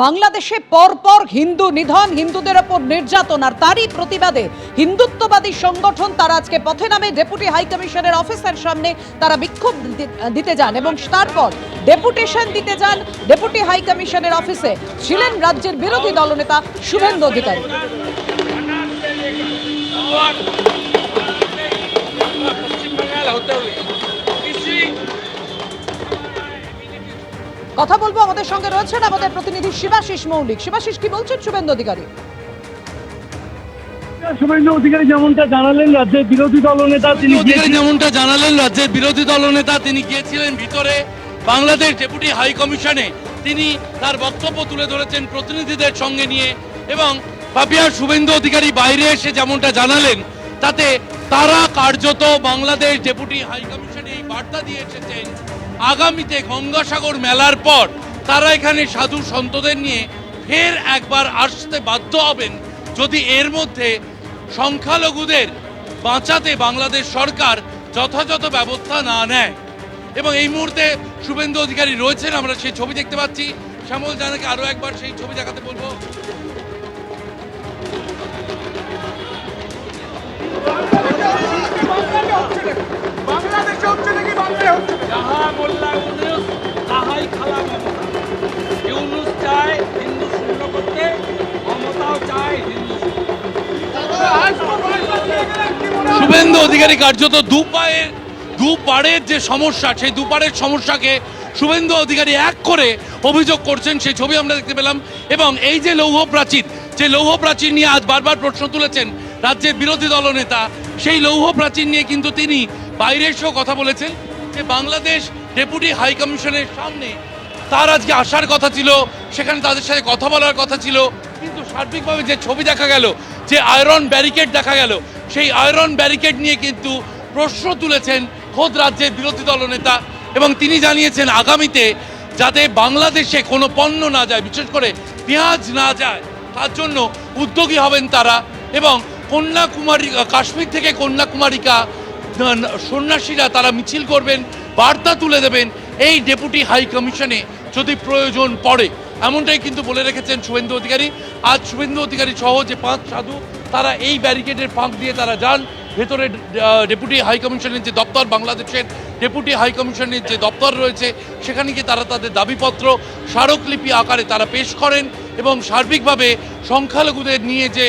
বাংলাদেশে পরপর হিন্দু নিধন, হিন্দুদের ওপর নির্যাতন, আর তারই প্রতিবাদে হিন্দুত্ববাদী সংগঠন তারা আজকে পথে নামে ডেপুটি হাই কমিশনের অফিসের সামনে তারা বিক্ষোভ দিতে যান এবং তারপর ডেপুটেশন দিতে যান ডেপুটি হাই কমিশনের অফিসে। ছিলেন রাজ্যের বিরোধী দলনেতা শুভেন্দু অধিকারী। কথা বলবো, আমাদের সঙ্গে রয়েছেন আমাদের প্রতিনিধি শিবাশিস মৌলিক। শিবাশিস, কি বলছেন শুভেন্দু অধিকারী? শুভেন্দু অধিকারী যেমনটা জানালেন, রাজ্যের বিরোধী দলনেতা তিনি গিয়েছিলেন ভিতরে বাংলাদেশ ডেপুটি হাই কমিশনে। তিনি তার বক্তব্য তুলে ধরেছেন প্রতিনিধিদের সঙ্গে নিয়ে, এবং পাপিয়া শুভেন্দু অধিকারী বাইরে এসে যেমনটা জানালেন, তাতে তারা কার্যত বাংলাদেশ ডেপুটি হাই কমিশনে এই বার্তা দিয়ে এসেছেন আগামীতে গঙ্গাসাগর মেলার পর তারা এখানে সাধু সন্তদের নিয়ে ফের একবার আসতে বাধ্য হবেন যদি এর মধ্যে সংখ্যালঘুদের বাঁচাতে বাংলাদেশ সরকার যথাযথ ব্যবস্থা না নেয়। এবং এই মুহূর্তে শুভেন্দু অধিকারী রয়েছেন, আমরা সেই ছবি দেখতে পাচ্ছি। শ্যামল জানাকে আরো একবার সেই ছবি দেখাতে বলবো। শুভেন্দু অধিকারী কার্যত দুপাড়ের যে সমস্যা, সেই দুপাড়ের সমস্যাকে শুভেন্দু অধিকারী এক করে অভিযোগ করছেন, সেই ছবি আমরা দেখতে পেলাম। এবং এই যে লৌহ প্রাচীর নিয়ে আজ বারবার প্রশ্ন তুলেছেন রাজ্যের বিরোধী দলনেতা, সেই লৌহ প্রাচীর নিয়ে কিন্তু তিনি বাইরে এসেও কথা বলেছেন যে বাংলাদেশ ডেপুটি হাই কমিশনের সামনে তার আজকে আসার কথা ছিল, সেখানে তাদের সাথে কথা বলার কথা ছিল, কিন্তু সার্বিকভাবে যে ছবি দেখা গেল, যে আয়রন ব্যারিকেড দেখা গেল, সেই আয়রন ব্যারিকেড নিয়ে কিন্তু প্রশ্ন তুলেছেন খোদ রাজ্যের বিরোধী দলনেতা। এবং তিনি জানিয়েছেন আগামীতে যাতে বাংলাদেশে কোনো পণ্য না যায়, বিশেষ করে পেঁয়াজ না যায়, তার জন্য উদ্যোগী হবেন তারা। এবং কাশ্মীর থেকে কন্যাকুমারিকা সন্ন্যাসীরা তারা মিছিল করবেন, বার্তা তুলে দেবেন এই ডেপুটি হাই কমিশনে যদি প্রয়োজন পড়ে, এমনটাই কিন্তু বলে রেখেছেন শুভেন্দু অধিকারী। আজ শুভেন্দু অধিকারী সহ যে 5 সাধু তারা এই ব্যারিকেডের ফাঁক দিয়ে তারা যান ভেতরে ডেপুটি হাই কমিশনের যে দপ্তর, বাংলাদেশের ডেপুটি হাই কমিশনের যে দপ্তর রয়েছে, সেখানে গিয়ে তারা তাদের দাবিপত্র স্মারকলিপি আকারে তারা পেশ করেন। এবং সার্বিকভাবে সংখ্যালঘুদের নিয়ে যে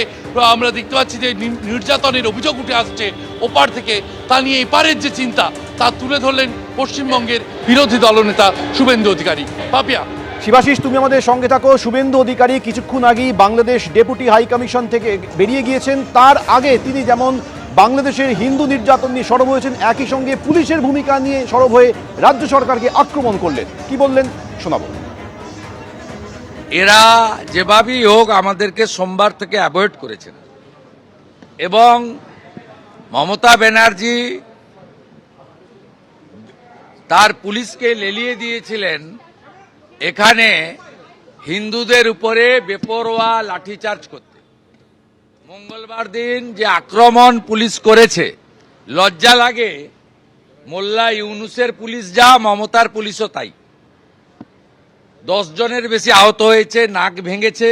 আমরা দেখতে পাচ্ছি যে নির্যাতনের অভিযোগ উঠে আসছে ওপার থেকে, তা নিয়ে এপারের যে চিন্তা তা তুলে ধরলেন পশ্চিমবঙ্গের বিরোধী দলনেতা শুভেন্দু অধিকারী। পাপিয়া। শিবাশিস, তুমি আমাদের সঙ্গে থাকো। শুভেন্দু অধিকারী কিছুক্ষণ আগেই বাংলাদেশ ডেপুটি হাই কমিশন থেকে বেরিয়ে গিয়েছেন। তার আগে তিনি যেমন বাংলাদেশের হিন্দু নির্যাতন নিয়ে সরব হয়েছেন, একই সঙ্গে পুলিশের ভূমিকা নিয়ে সরব হয়ে রাজ্য সরকারকে আক্রমণ করলেন। কি বললেন শোনাবো। এরা যেভাবেই হোক আমাদেরকে সোমবার থেকে অ্যাভয়েড করেছেন, এবং মমতা ব্যানার্জি তার পুলিশকে লেলিয়ে দিয়েছিলেন এখানে হিন্দুদের উপরে বেপরোয়া লাঠিচার্জ করতে। মঙ্গলবার দিন যে আক্রমণ পুলিশ করেছে, লজ্জা লাগে। মোল্লা ইউনুসের পুলিশ যা, মমতার পুলিশও তাই। 10 জনের বেশি আহত হয়েছে, নাক ভেঙেছে,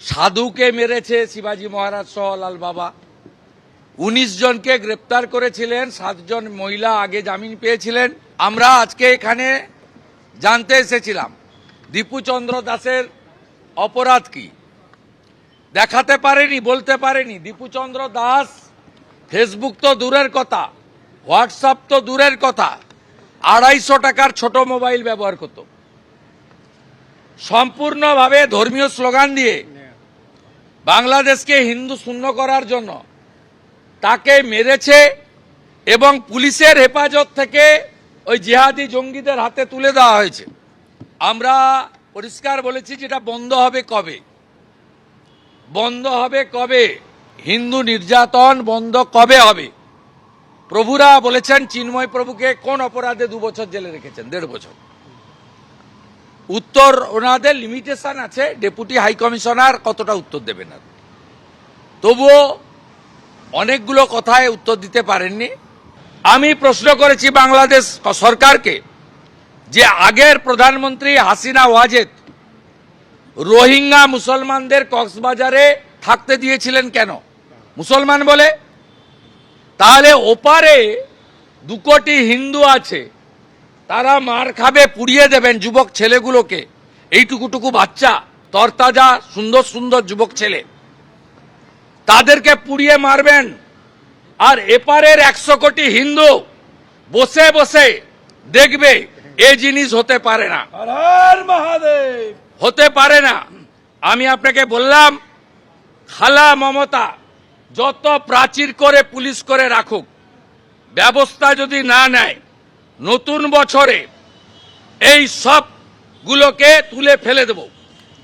সাধুকে মেরেছে শিবাজি মহারাজ সহ লাল বাবা। 19 জনকে গ্রেপ্তার করেছিলেন, 7 জন মহিলা আগে জামিন পেয়েছিলেন। আমরা আজকে এখানে জানতে এসেছিলাম দীপুচন্দ্র দাসের অপরাধ কি। দেখাতে পারেনি, বলতে পারেনি। দীপুচন্দ্র দাস ফেসবুক তো দূরের কথা, হোয়াটসঅ্যাপ তো দূরের কথা, 250 টাকার ছোট মোবাইল ব্যবহার করত। সম্পূর্ণভাবে ধর্মীয় স্লোগান দিয়ে বাংলাদেশকে হিন্দু শূন্য করার জন্য তাকে মেরেছে, এবং পুলিশের হেফাজত থেকে ওই জিহাদি জঙ্গিদের হাতে তুলে দেওয়া হয়েছে। আমরা পরিষ্কার বলেছি যেটা বন্ধ হবে কবে, বন্ধ হবে কবে, হিন্দু নির্যাতন বন্ধ কবে হবে। প্রভুরা বলেছেন, চিন্ময় প্রভুকে কোন অপরাধে 2 বছর জেলে রেখেছেন, 1.5 বছর। উত্তর ওনাদের লিমিটেশন আছে, ডেপুটি হাই কমিশনার কতটা উত্তর দেবে না। তবুও অনেকগুলো কথায় উত্তর দিতে পারেননি। আমি প্রশ্ন করেছি বাংলাদেশ সরকারকে যে আগের প্রধানমন্ত্রী হাসিনা ওয়াজেদ রোহিঙ্গা মুসলমানদের কক্সবাজারে থাকতে দিয়েছিলেন কেন? মুসলমান বলে? তাহলে ওপারে 2 কোটি হিন্দু আছে, তারা মার খাবে, পুড়িয়ে দেবেন যুবক ছেলেগুলোকে। এইটুকুটুকু বাচ্চা, তরতাজা সুন্দর সুন্দর যুবক ছেলে, তাদেরকে পুড়িয়ে মারবেন। আর এপারের 100 কোটি হিন্দু বসে বসে দেখবে। এই জিনিস হতে পারে না, হতে পারে না। আমি আপনাকে বললাম, খালা মমতা যত প্রাচীর করে পুলিশ করে রাখুক, ব্যবস্থা যদি না নেয়, নতুন বছরে এই সবগুলোকে তুলে ফেলে দেব।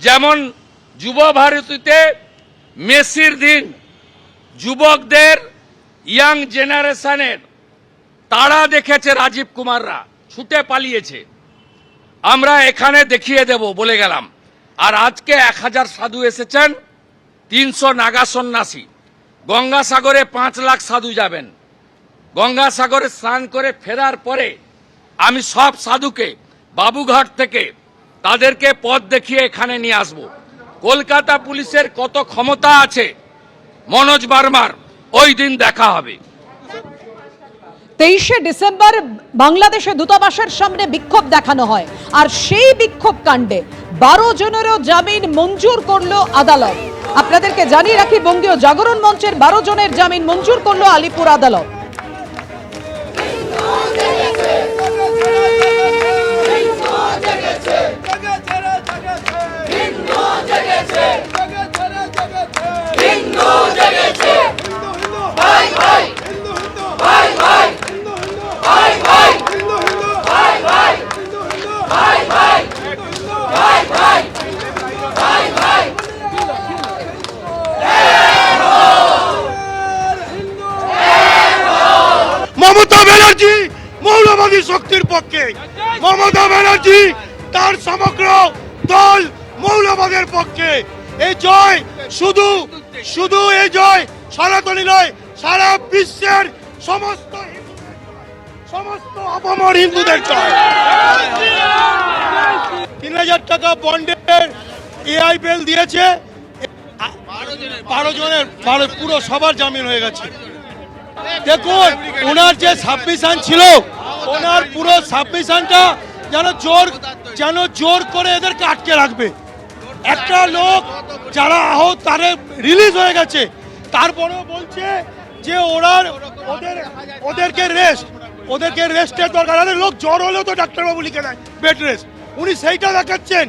যেমন যুব ভারতীতে মেসির দিন যুবকদের, ইয়াং জেনারেশনের তারা দেখেছে, রাজীব কুমাররা ছুটে পালিয়েছে, আমরা এখানে দেখিয়ে দেব বলে গেলাম। আর আজকে 1000 সাধু এসেছেন, 300 নাগা সন্ন্যাসী। গঙ্গাসাগরে 5 লাখ সাধু যাবেন। গঙ্গাসাগরে স্নান করে ফেরার পরে আমি সব সাধুকে বাবুঘাট থেকে তাদেরকে পথ দেখিয়ে এখানে নিয়ে আসব। কলকাতা পুলিশের কত ক্ষমতা আছে মনোজ বার্মার, ওই দিন দেখা হবে। 23শে ডিসেম্বর বাংলাদেশে দূতাবাসের সামনে বিক্ষোভ দেখানো হয়, আর সেই বিক্ষোভ কাণ্ডে 12 জনেরও জামিন মঞ্জুর করলো আদালত। আপনাদেরকে জানিয়ে রাখি, বঙ্গীয় জাগরণ মঞ্চের 12 জনের জামিন মঞ্জুর করলো আলিপুর আদালত। মমতা ব্যানার্জি মৌলবাদী শক্তির পক্ষে, মমতা ব্যানার্জি তার সমগ্র দল মৌলবাদের পক্ষে। এই জয় শুধু এই জয় সনাতনী নয়, সারা বিশ্বের সমস্ত আপামর হিন্দুদের জয়। 3000 টাকা বন্ডের এআই বেল দিয়েছে, 12 জনের পুরো সবার জামিন হয়ে গেছে। দেখুন, ওনার যে সাবমিশন ছিল, ওনার পুরো সাবমিশনটা যেন জোর করে এদেরকে আটকে রাখবে। একটা লোক যারা আহত তারা রিলিজ হয়ে গেছে, তারপরেও বলছে যে ওদেরকে রেস্টের দরকার। আরে লোক জ্বর হলেও তো ডাক্তারবাবু লিখে দেয় বেড রেস্ট, উনি সেইটা দেখাচ্ছেন,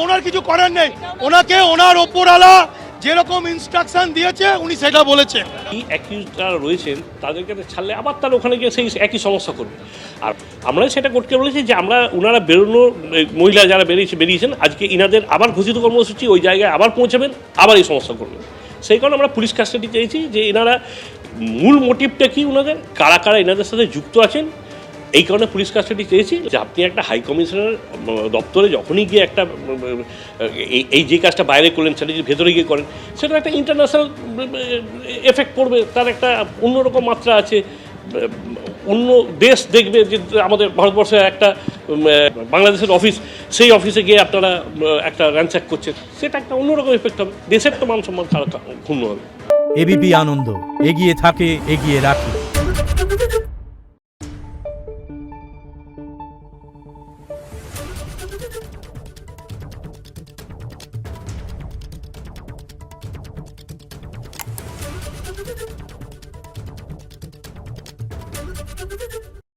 ওনার কিছু করার নেই। ওনাকে ওনার ওপরওয়ালা যেরকম ইনস্ট্রাকশন দিয়েছে উনি সেটা বলেছেন। এই যারা রয়েছেন তাদেরকে ছাড়লে আবার তারা ওখানে গিয়ে সেই একই সমস্যা করবে। আর আমরা সেটা কোর্টকে বলেছি যে ওনারা বেরোনোর, মহিলা যারা বেরিয়েছেন আজকে ইনাদের আবার ঘোষিত কর্মসূচি ওই জায়গায় আবার পৌঁছাবেন, আবার এই সমস্যা করবেন। সেই কারণে আমরা পুলিশ কাস্টাডি চেয়েছি যে এনারা মূল মোটিভটা কি, ওনাদের কারা কারা এনাদের সাথে যুক্ত আছেন, এই কারণে পুলিশ কাস্টাডি চেয়েছি। যে আপনি একটা হাই কমিশনার দপ্তরে যখনই গিয়ে একটা এই যে কাজটা বাইরে করলেন সেটা যদি ভেতরে গিয়ে করেন, সেটা একটা ইন্টারন্যাশনাল এফেক্ট পড়বে, তার একটা অন্যরকম মাত্রা আছে। অন্য দেশ দেখবে যে আমাদের ভারতবর্ষে একটা বাংলাদেশের অফিস, সেই অফিসে গিয়ে আপনারা একটা র্যানস্যাক করছেন, সেটা একটা অন্যরকম এফেক্ট হবে। দেশের তো মান সম্মান ক্ষুণ্ণ হবে। এবিপি আনন্দ, এগিয়ে থাকে, এগিয়ে রাখে।